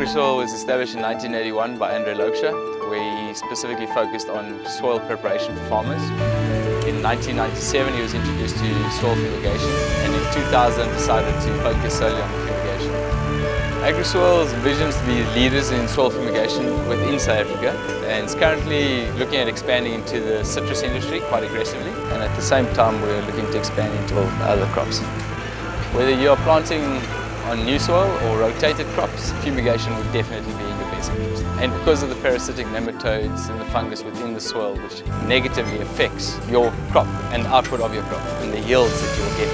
Agri-Soil was established in 1981 by Andre Loksha, where he specifically focused on soil preparation for farmers. In 1997 he was introduced to soil fumigation, and in 2000 decided to focus solely on fumigation. Agri-Soil's vision is to be leaders in soil fumigation within South Africa, and is currently looking at expanding into the citrus industry quite aggressively, and at the same time we're looking to expand into other crops. Whether you are planting on new soil or rotated crops, fumigation would definitely be in your best interest. And because of the parasitic nematodes and the fungus within the soil, which negatively affects your crop and the output of your crop and the yields that you'll get,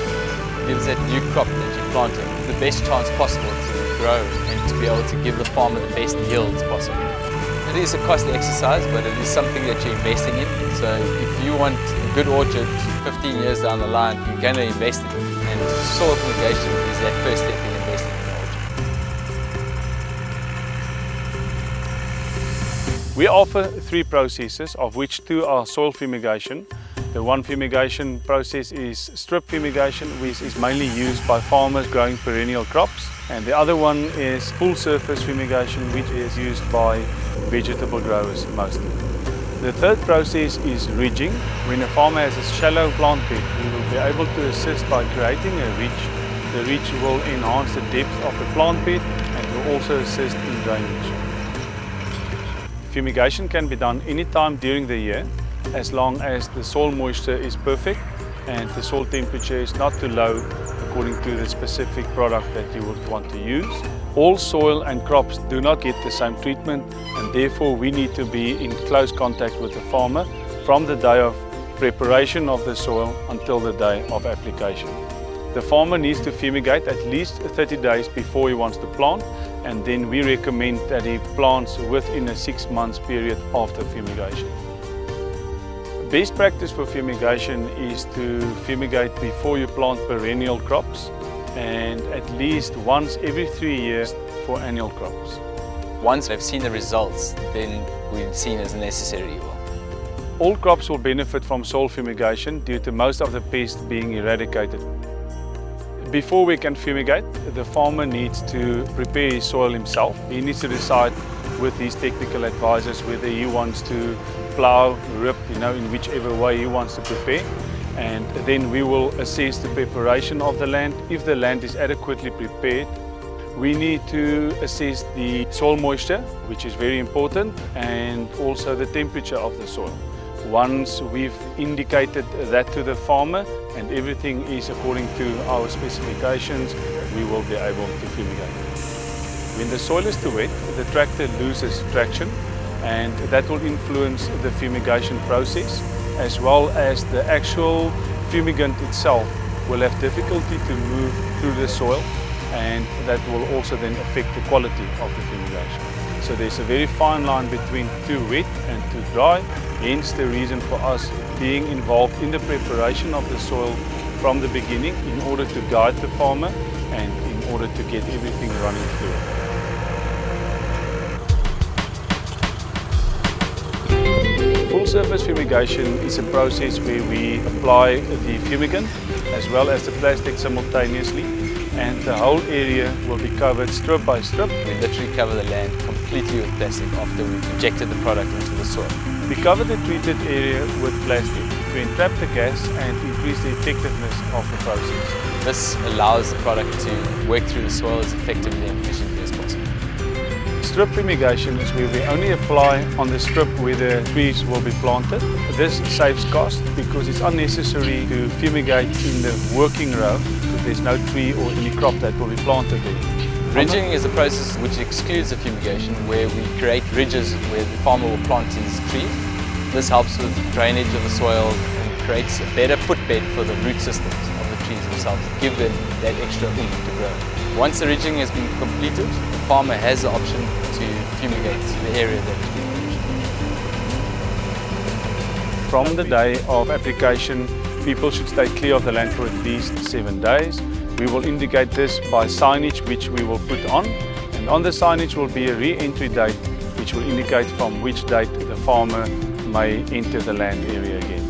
gives that new crop that you're planting the best chance possible to grow and to be able to give the farmer the best yields possible. It is a costly exercise, but it is something that you're investing in. So if you want a good orchard 15 years down the line, you're going to invest in it. And soil fumigation is that first step in investing in the orchard. We offer 3 processes, of which 2 are soil fumigation. The one fumigation process is strip fumigation, which is mainly used by farmers growing perennial crops. And the other one is full surface fumigation, which is used by vegetable growers mostly. The third process is ridging. When a farmer has a shallow plant bed, we will be able to assist by creating a ridge. The ridge will enhance the depth of the plant bed and will also assist in drainage. Fumigation can be done anytime during the year, as long as the soil moisture is perfect and the soil temperature is not too low according to the specific product that you would want to use. All soil and crops do not get the same treatment, and therefore we need to be in close contact with the farmer from the day of preparation of the soil until the day of application. The farmer needs to fumigate at least 30 days before he wants to plant, and then we recommend that he plants within a 6 months period after fumigation. Best practice for fumigation is to fumigate before you plant perennial crops, and at least once every 3 years for annual crops. Once they've seen the results, then we're seen as a necessary evil. All crops will benefit from soil fumigation due to most of the pests being eradicated. Before we can fumigate, the farmer needs to prepare his soil himself. He needs to decide with his technical advisors whether he wants to plow, rip, in whichever way he wants to prepare. And then we will assess the preparation of the land. If the land is adequately prepared, we need to assess the soil moisture, which is very important, and also the temperature of the soil. Once we've indicated that to the farmer and everything is according to our specifications, we will be able to fumigate. When the soil is too wet, the tractor loses traction, and that will influence the fumigation process, as well as the actual fumigant itself will have difficulty to move through the soil, and that will also then affect the quality of the fumigation. So there's a very fine line between too wet and too dry, hence the reason for us being involved in the preparation of the soil from the beginning in order to guide the farmer and in order to get everything running through. Full surface fumigation is a process where we apply the fumigant as well as the plastic simultaneously, and the whole area will be covered strip by strip. We literally cover the land completely with plastic after we've injected the product into the soil. We cover the treated area with plastic to entrap the gas and increase the effectiveness of the process. This allows the product to work through the soil as effectively and efficiently as possible. Strip fumigation is where we only apply on the strip where the trees will be planted. This saves cost because it's unnecessary to fumigate in the working row because there's no tree or any crop that will be planted there. Ridging is a process which excludes the fumigation, where we create ridges where the farmer will plant his trees. This helps with drainage of the soil and creates a better footbed for the root systems of the trees themselves, give them that extra oomph to grow. Once the ridging has been completed, the farmer has the option to fumigate the area that has been ridged. From the day of application, people should stay clear of the land for at least 7 days. We will indicate this by signage which we will put on, and on the signage will be a re-entry date which will indicate from which date the farmer may enter the land area again.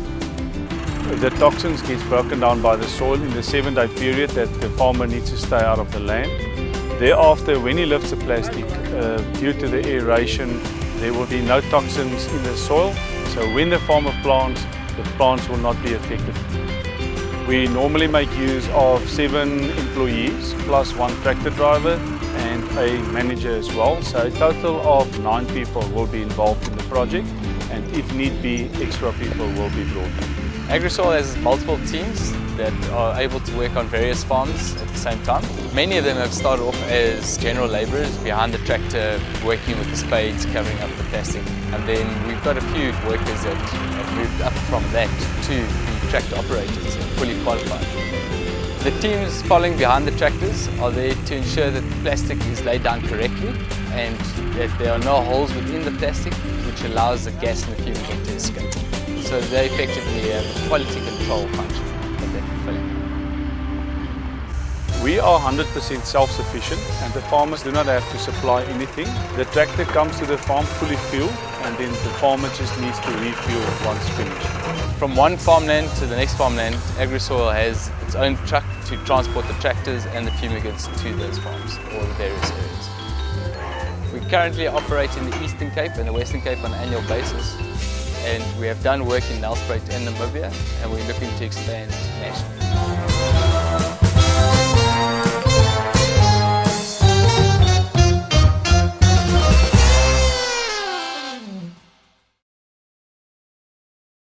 The toxins gets broken down by the soil in the 7-day period that the farmer needs to stay out of the land. Thereafter, when he lifts the plastic, due to the aeration, there will be no toxins in the soil. So when the farmer plants, the plants will not be affected. We normally make use of 7 employees plus 1 tractor driver and a manager as well. So a total of 9 people will be involved in the project, and if need be, extra people will be brought in. Agri-Soil has multiple teams that are able to work on various farms at the same time. Many of them have started off as general labourers behind the tractor, working with the spades, covering up the plastic. And then we've got a few workers that have moved up from that to be tractor operators and fully qualified. The teams following behind the tractors are there to ensure that the plastic is laid down correctly and that there are no holes within the plastic, which allows the gas and the fumigant to escape. So they effectively have a quality control function that they're fulfilling. We are 100% self-sufficient, and the farmers do not have to supply anything. The tractor comes to the farm fully fueled, and then the farmer just needs to refuel once finished. From one farmland to the next farmland, Agri-Soil has its own truck to transport the tractors and the fumigants to those farms or the various areas. We currently operate in the Eastern Cape and the Western Cape on an annual basis, and we have done work in Nelspruit and Namibia, and we're looking to expand nationally.